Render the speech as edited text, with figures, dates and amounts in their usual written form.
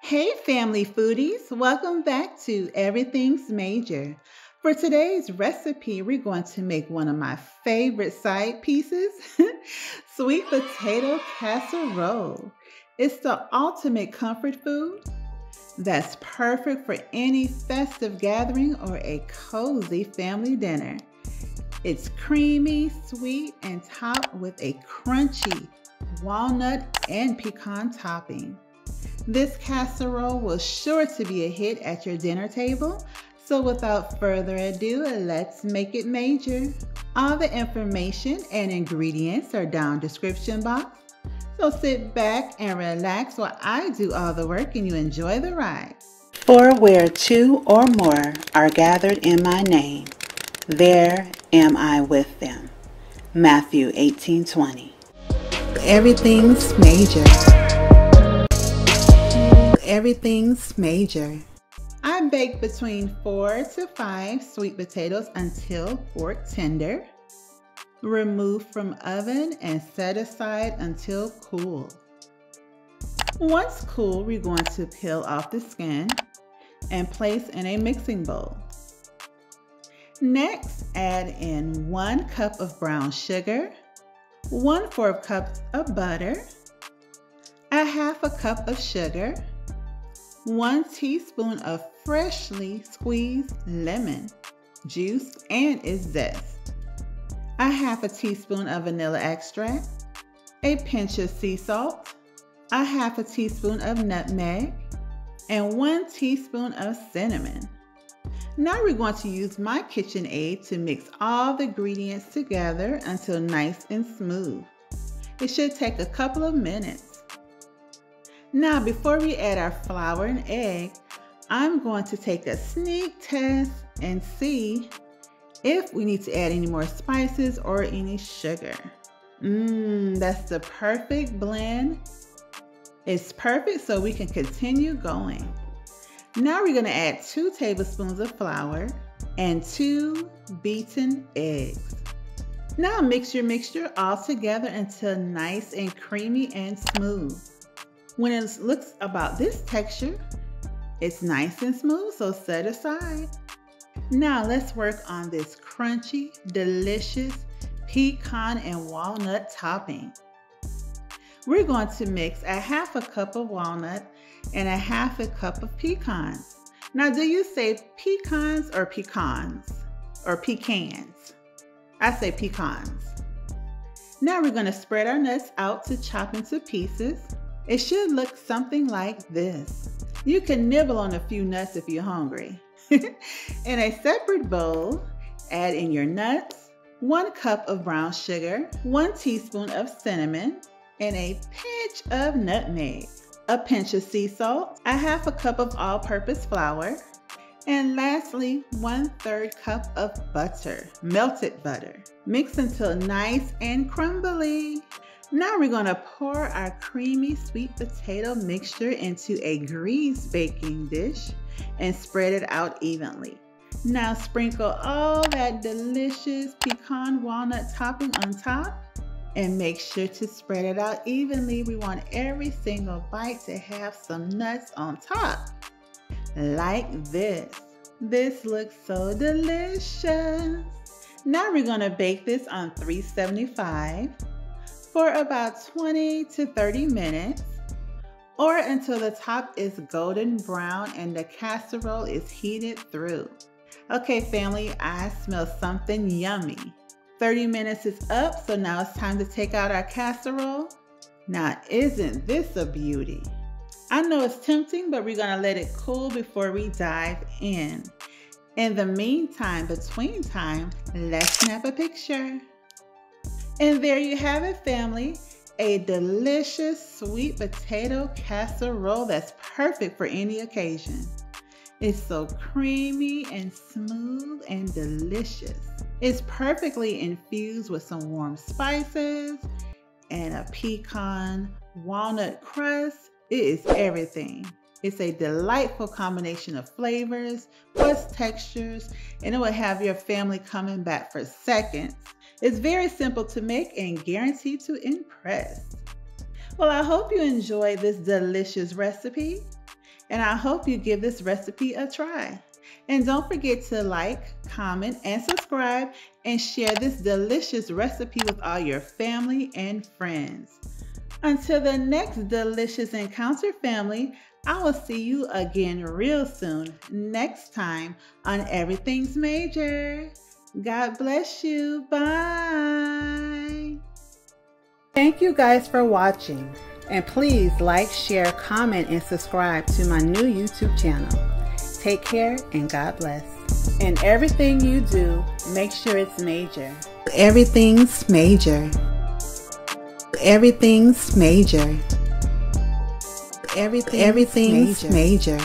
Hey family foodies, welcome back to Everything's Major. For today's recipe, we're going to make one of my favorite side pieces, sweet potato casserole. It's the ultimate comfort food that's perfect for any festive gathering or a cozy family dinner. It's creamy, sweet, and topped with a crunchy walnut and pecan topping. This casserole was sure to be a hit at your dinner table, so without further ado, let's make it major. All the information and ingredients are down in the description box, so sit back and relax while I do all the work and you enjoy the ride. For where two or more are gathered in my name, there am I with them. Matthew 18:20. Everything's major. Everything's major. I bake between 4 to 5 sweet potatoes until fork tender. Remove from oven and set aside until cool. Once cool, we're going to peel off the skin and place in a mixing bowl. Next, add in 1 cup of brown sugar, 1/4 cup of butter, a 1/2 cup of sugar, 1 teaspoon of freshly squeezed lemon juice and its zest, a 1/2 teaspoon of vanilla extract, a pinch of sea salt, a 1/2 teaspoon of nutmeg, and 1 teaspoon of cinnamon. Now we're going to use my KitchenAid to mix all the ingredients together until nice and smooth. It should take a couple of minutes. Now, before we add our flour and egg, I'm going to take a sneak test and see if we need to add any more spices or any sugar. That's the perfect blend. It's perfect, so we can continue going. Now we're going to add 2 tablespoons of flour and 2 beaten eggs. Now mix your mixture all together until nice and creamy and smooth. When it looks about this texture, it's nice and smooth, so set aside. Now let's work on this crunchy, delicious pecan and walnut topping. We're going to mix a 1/2 cup of walnut and a 1/2 cup of pecans. Now, do you say pecans or pecans or pecans? I say pecans. Now we're going to spread our nuts out to chop into pieces. It should look something like this. You can nibble on a few nuts if you're hungry. In a separate bowl, add in your nuts, 1 cup of brown sugar, 1 teaspoon of cinnamon, and a pinch of nutmeg, a pinch of sea salt, a 1/2 cup of all-purpose flour, and lastly, 1/3 cup of butter, melted butter. Mix until nice and crumbly. Now we're going to pour our creamy sweet potato mixture into a greased baking dish and spread it out evenly. Now sprinkle all that delicious pecan walnut topping on top and make sure to spread it out evenly. We want every single bite to have some nuts on top, like this. This looks so delicious. Now we're going to bake this on 375 for about 20 to 30 minutes, or until the top is golden brown and the casserole is heated through. Okay family, I smell something yummy. 30 minutes is up, so now it's time to take out our casserole. Now isn't this a beauty? I know it's tempting, but we're gonna let it cool before we dive in. In the meantime, between time, let's snap a picture. And there you have it, family. A delicious sweet potato casserole that's perfect for any occasion. It's so creamy and smooth and delicious. It's perfectly infused with some warm spices and a pecan walnut crust. It is everything. It's a delightful combination of flavors plus textures, and it will have your family coming back for seconds. It's very simple to make and guaranteed to impress. Well, I hope you enjoyed this delicious recipe. and I hope you give this recipe a try. And don't forget to like, comment, and subscribe, and share this delicious recipe with all your family and friends. Until the next delicious encounter, family, I will see you again real soon, next time on Everything's Major. God bless you. Bye. Thank you guys for watching. And please like, share, comment, and subscribe to my new YouTube channel. Take care and God bless. And everything you do, make sure it's major. Everything's major. Everything's major. Everything's major.